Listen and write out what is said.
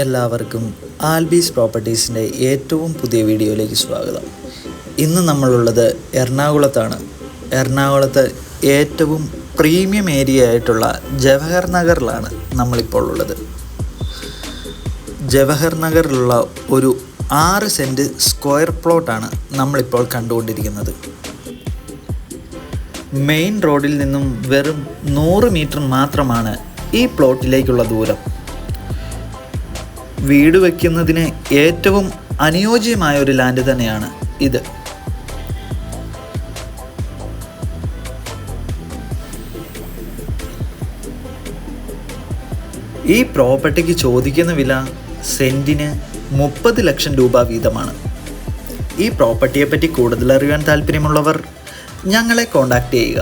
എല്ലാവർക്കും ആൽബീസ് പ്രോപ്പർട്ടീസിൻ്റെ ഏറ്റവും പുതിയ വീഡിയോയിലേക്ക് സ്വാഗതം. ഇന്ന് നമ്മളുള്ളത് എറണാകുളത്താണ്. എറണാകുളത്ത് ഏറ്റവും പ്രീമിയം ഏരിയ ആയിട്ടുള്ള ജവഹർ നഗറിലാണ് നമ്മളിപ്പോൾ ഉള്ളത്. ജവഹർ നഗറിലുള്ള ഒരു 6 സെൻറ്റ് സ്ക്വയർ പ്ലോട്ടാണ് നമ്മളിപ്പോൾ കണ്ടുകൊണ്ടിരിക്കുന്നത്. മെയിൻ റോഡിൽ നിന്നും വെറും 100 മീറ്റർ മാത്രമാണ് ഈ പ്ലോട്ടിലേക്കുള്ള ദൂരം. വീട് വയ്ക്കുന്നതിന് ഏറ്റവും അനുയോജ്യമായ ഒരു ലാൻഡ് തന്നെയാണ് ഇത്. ഈ പ്രോപ്പർട്ടിക്ക് ചോദിക്കുന്ന വില സെൻറ്റിന് 30 ലക്ഷം രൂപ വീതമാണ്. ഈ പ്രോപ്പർട്ടിയെപ്പറ്റി കൂടുതൽ അറിയാൻ താല്പര്യമുള്ളവർ ഞങ്ങളെ കോൺടാക്റ്റ് ചെയ്യുക.